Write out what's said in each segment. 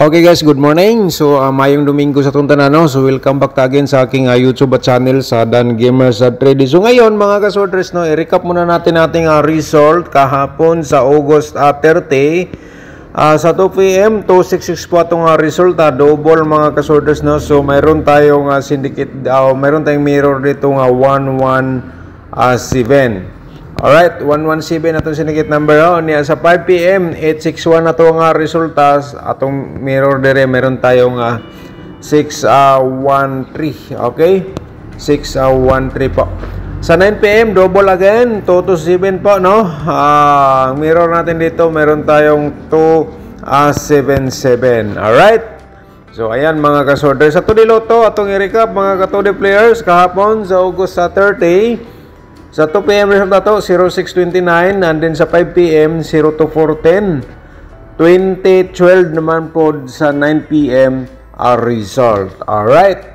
Okay guys, good morning. So mayong Domingo sa itong tanan, no? So welcome back again sa aking YouTube channel sa Dan Gamers at Trading. So ngayon mga kasorders, no, i-recap muna natin ating result kahapon sa August 30 sa 2 PM 266 po itong resulta, double mga kasorders, no. So mayroon tayong syndicate, mayroon tayong mirror dito 117. Alright, 117 atong syndicate number niya sa 5 PM 861 na to nga resulta. Atong mirror dire meron tayong 613. Okay, 613 po. Sa 9 PM double again 227 po, no. Mirror natin dito meron tayong 277. Alright, so ayan mga kasorder, sa Tudi Loto atong i-recap mga katudi players kahapon sa August 30. Sa 2 PM result na to, 0629, and then sa 5 PM, 02410. 2012 naman po sa 9 PM result. Alright.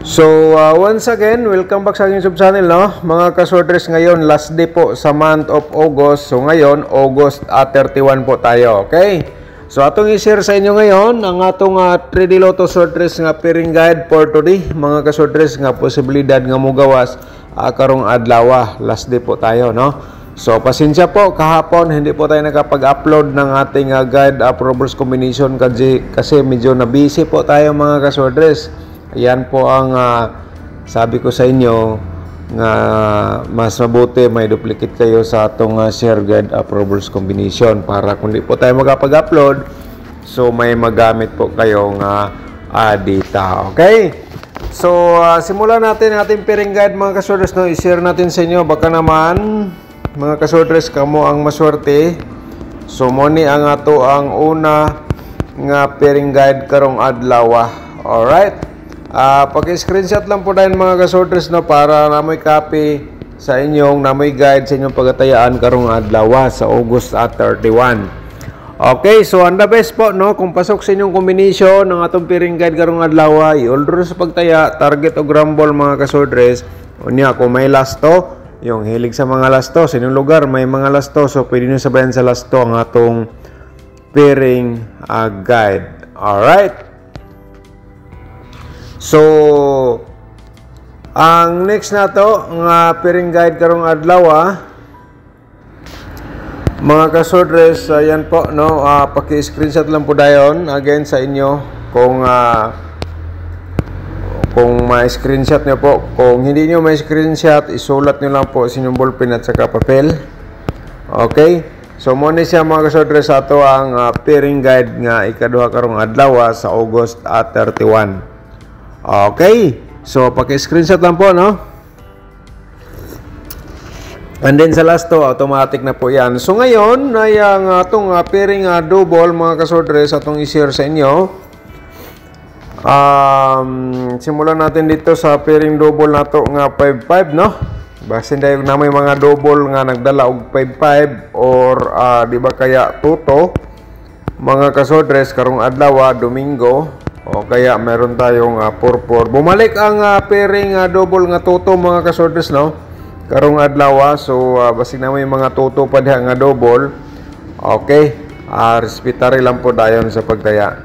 So, once again, welcome back sa aking YouTube channel, no? Mga kasorters, ngayon, last day po sa month of August. So, ngayon, August 31 po tayo, okay? So, atong i-share sa inyo ngayon ang atong 3D Lotto sortress nga pairing guide for today. Mga kasorters, nga posibilidad nga mugawas karong adlaw, last day po tayo, no? So pasensya po, kahapon hindi po tayo nakapag-upload ng ating guide approvals combination kasi medyo na busy po tayo mga kasordres. Ayan po ang sabi ko sa inyo nga mas mabuti may duplicate kayo sa atong share guide approvals combination para kung di po tayo makapag-upload, so may magamit po kayong data, okay? So, simulan natin ating pairing guide mga kasorders, no? I-share natin sa inyo, baka naman mga kasorders kamo ang maswerte. So, moni ang ato ang una nga pairing guide karong adlaw. Alright, paki-screenshot lang po dahil mga kasorders, no, para namoy copy sa inyong namoy guide sa inyong pagatayaan karong adlaw sa August 31. Okay, so ang the best po, no, kung pasok sa inyong combination ng atong pairing guide karong adlaw, i-order sa pagtaya, target o grumble mga kasordres. Unya, kung may lasto, yung hilig sa mga lasto, sa inyong lugar may mga lasto, so pwede nyo sabayan sa lasto ang atong pairing guide. Alright. So, ang next na to, nga pairing guide karong adlaw, mga kasordres, ayan po, no, paki-screenshot lang po dayon again sa inyo kung ma-screenshot nyo po. Kung hindi nyo ma-screenshot, isulat nyo lang po sa inyong ballpen at saka papel. Okay, so muna siya mga kasordres sa ato ang pairing guide nga ikaduha karong adlaw sa August 31. Okay, so paki-screenshot lang po, no. And then sa last to, automatic na po yan. So ngayon, ay ang itong pairing double mga kasordres atong i-share sa inyo. Simulan natin dito sa pairing double na to nga 5-5, no? Basin dahil na may mga double nga nagdala og 5-5 or di ba kaya tuto mga kasordres karong adlaw, Domingo, o kaya meron tayong 4-4. Bumalik ang pairing double nga tuto mga kasordres, no? Karong adlaw, so basig na may mga tuto pa diha nga double. Okay, respetary lang po dayon sa pagtaya.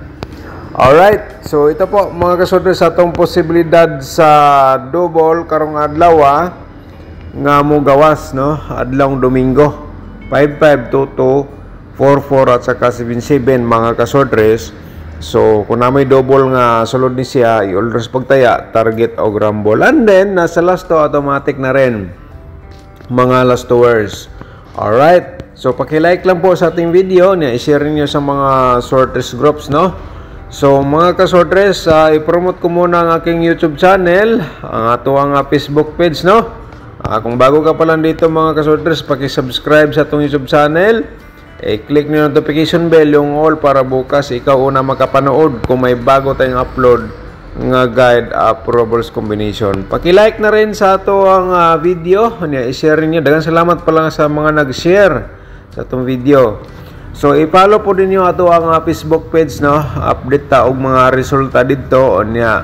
Alright, so ito po mga kasorders sa atong posibilidad sa double karong adlaw nga mo gawas, no, adlawng Domingo. 5-5, 2-2, 4-4 at saka 7-7 mga kasordres. So kung na may double nga sulod ni siya, i-order sa pagtaya, target o grumble. And then nasa last to automatic na rin mga last hours. Alright, so paki-like lang po sa ating video niya, i-share niyo sa mga sorters groups, no. So mga kasorters, i-promote ko muna ang aking YouTube channel, ang ato ang Facebook page, no. Kung bago ka pa lang dito mga kasorters, paki-subscribe sa atong YouTube channel, click niyo notification bell yung all para bukas ikaw una makapanood kung may bago tayong upload nga guide approvals combination. Paki-like na rin sa ato ang video, i-share niyo. Daghang salamat pa lang sa mga nag-share sa atong video. So i-follow po din niyo ato ang Facebook page, no. Update ta og mga resulta didto niya.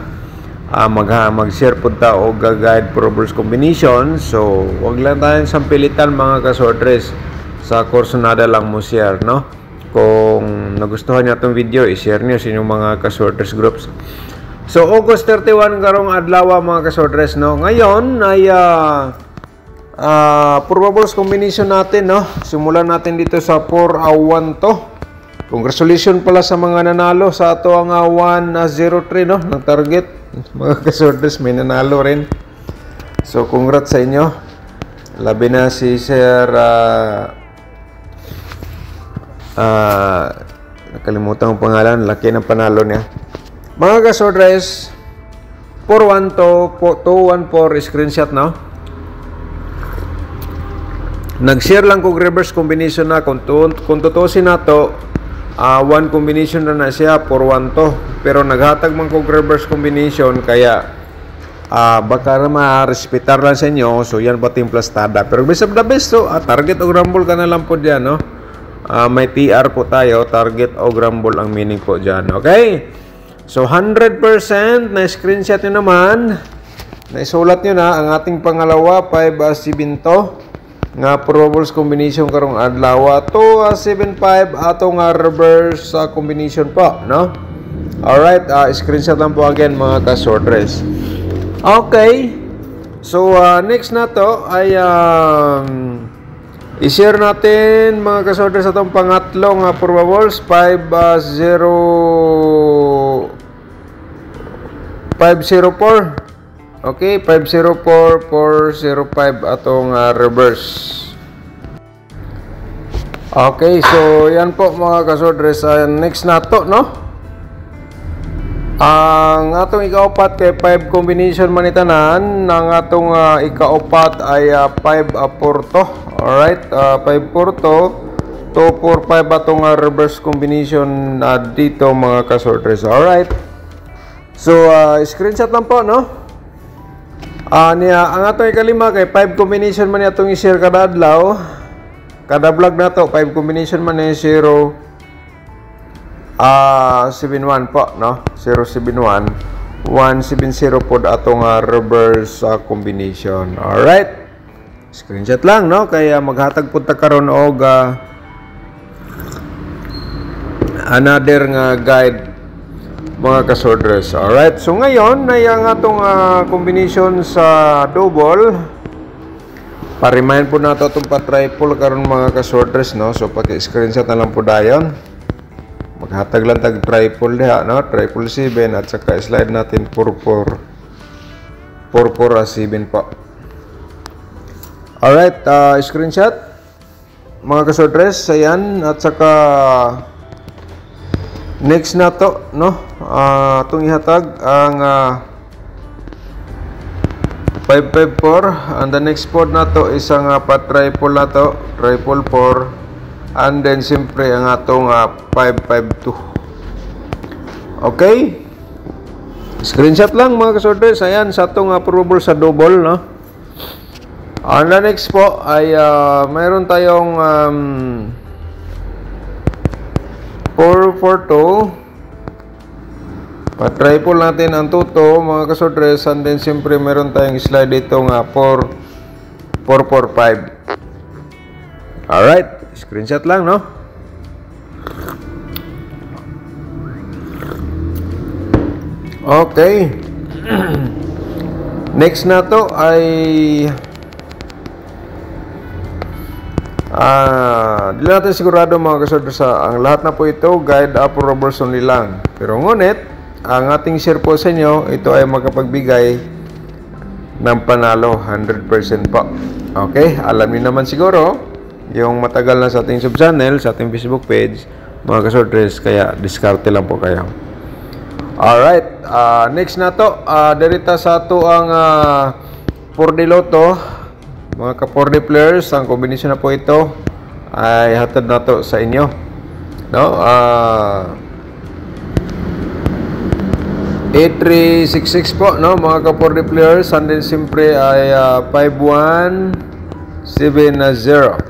Mag-share po ta og guide approvals combination. So wag lang tayong sampilitan mga kasortres. Sa Corsonada lang mo share, no. Kung nagustuhan niyo itong video, i-share niyo sa inyong mga kasorters groups. So, August 31 karong adlaw mga kasorters, no? Ngayon ay probables combination natin, no? Simulan natin dito sa 4-1 to. Congratulations pala sa mga nanalo sa ato ang 1-0-3, no? Ng target. Mga kasorters, may nanalo rin. So, congrats sa inyo. Labi na si Sir nakalimutan ang pangalan, laki ng panalo niya. Mga kasorters, 4-1 to 2-1-4 screenshot, no? Nag-share lang kong reverse combination na kung tutusin na to, 1 combination na siya, 4-1 to. Pero naghatag man kong reverse combination kaya baka na ma-respetar lang sa inyo. So yan pa team plastada. Pero best of the best, so target o rumble ka na lang po dyan, no? May TR po tayo, target o rumble ang meaning po dyan, okay? So 100% na screenshot nyo naman, naisulat nyo na ang ating pangalawa 5-7 to nga probables combination karong adlaw 2-7-5 atong reverse combination po, no? Alright, screenshot lang po again mga kasorters. Okay, so next na to ay i-share natin mga kasorters atong pangatlong probables 504. Okay, 504-405 atong reverse. Okay, so yan po mga kasorters. Next na to, no? Ang atong ikaupat kay 5 combination manitanan. Ang atong ikaupat ay 5-4 to. Alright, 5-4 to. 2-4-5 atong reverse combination dito mga kasorters. Alright. So, screenshot lang po, no? Ang atong ikalima kay 5 combination man atong i-share kada adlaw. Kada vlog na to, 5 combination man 0 71 po, no? 071 170 po atong reverse combination. Alright. Screenshot lang, no? Kaya maghatag punta karon og another nga guide mga kasorters. Alright, so ngayon ay ang atong combination sa double. Pa-remind po nato itong pa-triple karon mga kasorters, no? So paki-screenshot na lang po dayon. Maghatag lang tag triple diha, no? 777 at saka slide natin 44 7 po. Alright, screenshot mga kasorters, ayan, at saka next na to, no? Itong ihatag ang 554. And the next pod na to is ang pa-triple na to, 444. And then siyempre ang atong 552. Okay? Screenshot lang mga kasorters. Ayan, sa itong probable sa double, no? And the next po ay mayroon tayong 442. Pa-triple natin ang tuto mga kasorters. And then siyempre meron tayong slide dito nga 445. Alright, screenshot lang, no? Okay. Next na to ay di natin sigurado mga kasorters, ang lahat na po ito guide approvals only lang. Pero ngunit ang ating share po sa inyo, ito ay makapagbigay ng panalo 100% po. Okay, alam niyo naman siguro yung matagal na sa ating sub-channel, sa ating Facebook page mga kasorters, kaya diskarte lang po kayo. Alright, next na to, derita sa ito ang 4D Lotto. Mga ka-4D players, ang combination na po ito ay hatid na to sa inyo, no? 8366 po, no, mga ka-4D players. And then siyempre ay 5170.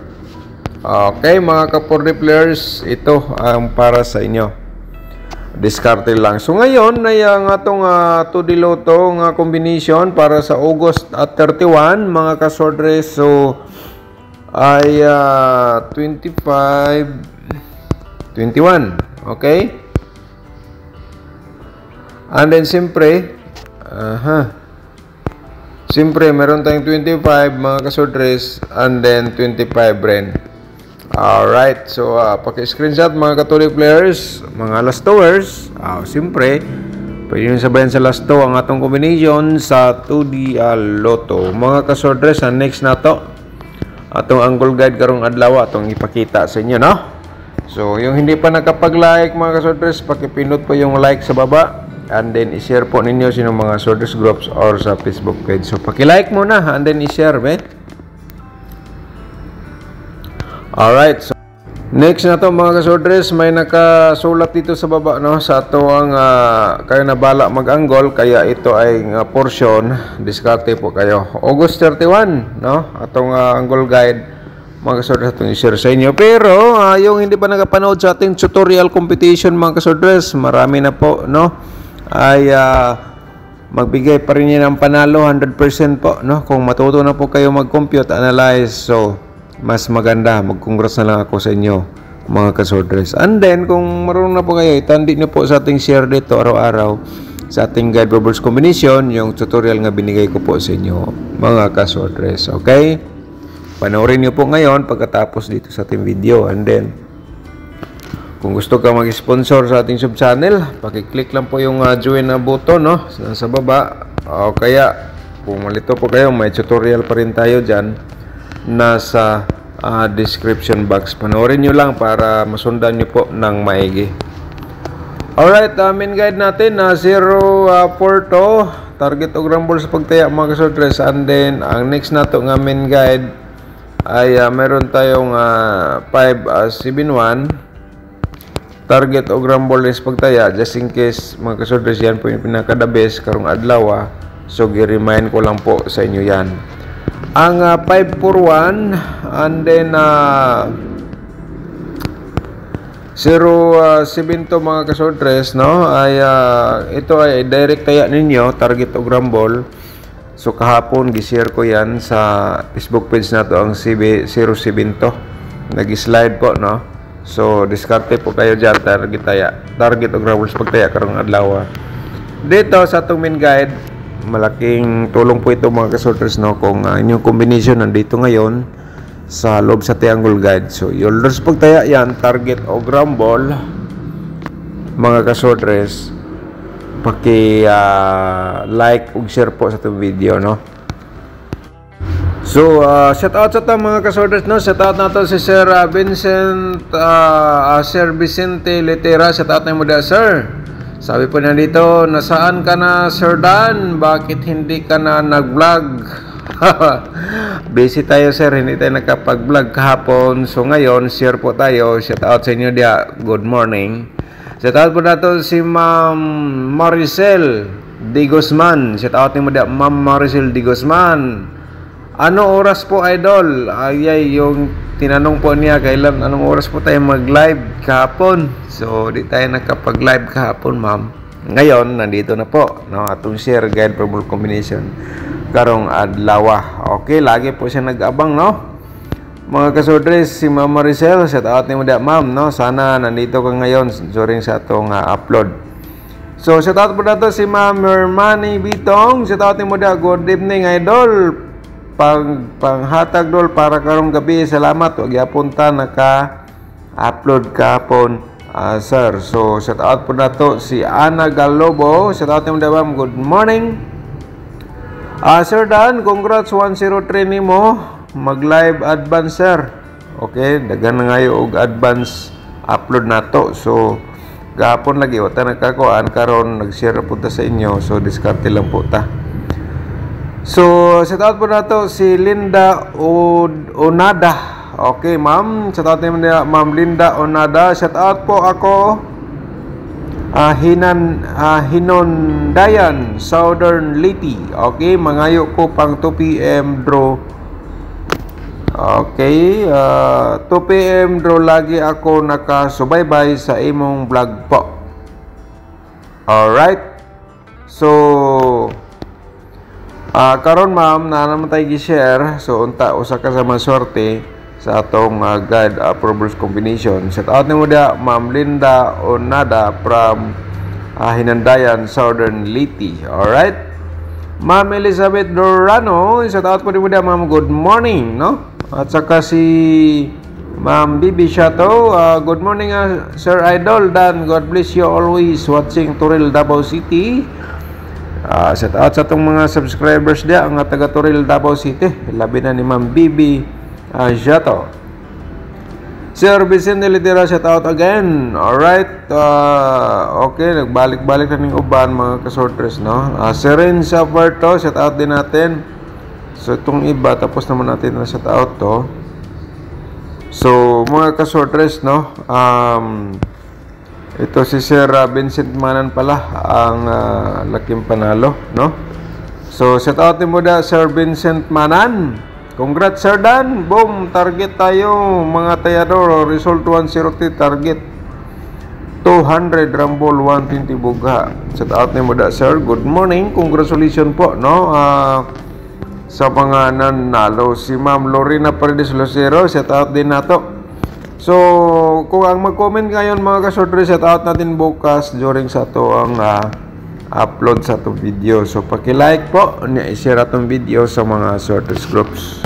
Okay, mga ka-4D players, ito ang para sa inyo. Diskarte lang. So ngayon ay ang atong 2D Lotto nga combination para sa August 31 mga ka-sorters. So ay 25 21. Okay? And then, siyempre, siyempre, meron tayong 25 mga kasodres, and then 25 rin. Alright, so paki-screenshot mga Katolik players, mga last towers. Siyempre, pwede nyo sabayan sa last tow ang atong combination sa 2D Lotto. Mga kasodres, next na to, atong angle guide karong adlaw, atong ipakita sa inyo, no? So, yung hindi pa nakapag-like mga kasodres, pakipindot po yung like sa baba. And then, i-share po ninyo sino mga Sworders groups or sa Facebook page. So, paki-like muna, and then i-share, Alright, so next na to mga kasordres, may nakasulat dito sa baba, no? Sa ato ang kayo na bala mag-anggol, kaya ito ay portion, diskarte po kayo. August 31, no? Atong angle guide, mga kasordres, atong i-share sa inyo. Pero, yung hindi pa nakapanood sa ating tutorial competition, mga kasordres, marami na po, no? Ay magbigay pa rin yan ng panalo 100% po, no? Kung matuto na po kayo mag-compute, analyze, so mas maganda, mag-congrats na lang ako sa inyo mga kasordres. And then kung marunong na po kayo, itandi nyo po sa ating share dito araw-araw sa ating guide bubbles combination, yung tutorial nga binigay ko po sa inyo mga kasordres. Okay, panoorin nyo po ngayon pagkatapos dito sa ating video. And then kung gusto ka mag-sponsor sa ating sub-channel, pakiclick lang po yung join na button, no? Sa baba. O kaya, kung malito po kayo, may tutorial pa rin tayo dyan. Nasa description box. Panoorin nyo lang para masundan nyo po ng maigi. Alright, main guide natin na 0-4 to. Target o grumble sa pagtaya mga kasordres. And then, ang next na to nga main guide ay meron tayong 5-7-1. Target o grumble is pagtaya, just in case mga kasordres, yan po yung pinaka-the best karong adlaw. So gi-remind ko lang po sa inyo yan. Ang 5-4-1 and then 0-7 to mga kasordres, no? Ay ito ay direct taya ninyo, target o grumble. So kahapon gi-share ko yan sa Facebook page na to, ang 0-7 to. Nag-slide po, no? So, diskarte po kayo dyan, target o grumbles pagtaya karong adlaw. Dito sa atong main guide, malaking tulong po ito mga kasordres, no? Kung inyong combination nandito ngayon sa loob sa triangle guide. So, yung lords pagtaya yan, target o grumble, mga kasordres, like ug share po sa itong video, no? So, shout out sa mga kasorders, no? Shout out nato si Sir Vincent, Sir Vicente Letera. Shout out na mo da, sir. Sabi po na dito, nasaan ka na, Sir Dan? Bakit hindi ka na nag-vlog? Busy tayo, sir. Hindi tayo nakapag-vlog kahapon. So, ngayon, share po tayo. Shout out sa inyo dia. Good morning. Shout out po na to si Ma'am Maricel Di Guzman. Shout out mo dia, Ma'am Maricel Di Guzman. Ano oras po, idol? Ay, yung tinanong po niya, kailan, anong oras po tayo mag-live kahapon? So, di tayo nakapag-live kahapon, ma'am. Ngayon, nandito na po, no? Atong share guide for ball combination karong adlaw. Okay, lagi po siya nag-abang, no? Mga kasordres, si Ma'am Maricel, shout out ni mo da, ma'am, no? Sana nandito ka ngayon during sa atong upload. So, shout out po na to si Ma'am Hermani Bitong. Shout out ni mo da, good evening, idol. Panghatag dol para karong gabi. Salamat, wag yapunta naka-upload kahapon, sir. So shout out po na to si Ana Galobo. Shout out mo ma'am, good morning. Sir Dan, congrats 103 nimo, mag-live advance, sir. Okay, dagan na ngayo og advance upload na to. So gahapon lagi wata nagkakuan, karon nag-share po ta sa inyo. So diskarte lang po ta. So, shout out po na to si Linda Onada. Okay, ma'am. Shout out naman niya, Ma'am Linda Onada. Shout out po ako. Hinondayan, Southern Liti. Okay, mangayo ko pang 2 p.m. draw. Okay, 2 p.m. draw lagi ako nakasubaybay sa imong vlog po. Alright. So, karon ma'am, na naman tayo gi-share. So unta usa ka sa maswerte sa atong guide approvers combination. Shout out nimo dia Ma'am Linda Onada from Hinandayan, Southern Leyte. Alright. Ma'am Elizabeth Dorano, shout out po nimo dia ma'am, good morning, no? At saka si Ma'am Bibi Shato, good morning Sir Idol Dan, God bless you always watching Toril, Davao City. Shout out sa itong mga subscribers dia ang taga Toril, Davao City, labi na ni Ma'am Bibi Shato. Sir Vicente Litera, shout out again. Alright, okay, nagbalik-balik na ning uban mga kasorters, no? Seren Safarto, shout out din natin. So itong iba, tapos naman natin na shout out to. So mga kasorters, no? Ito si Sir Vincent Manan pala ang laking panalo, no? So shout out din mo da Sir Vincent Manan. Congrats Sir Dan. Boom, target tayo mga tayador. Result 103, target 200, Rumble 120 buga. Shout out din mo da Sir. Good morning. Congratulations po, no? Sa mga nanalo si Ma'am Lorena Paredes Lucero, shout out din nato. So, kung ang mag-comment ngayon mga kasorters, shout out natin bukas during sa to ang upload sa itong video. So, paki-like po, i-share itong video sa mga sorters groups.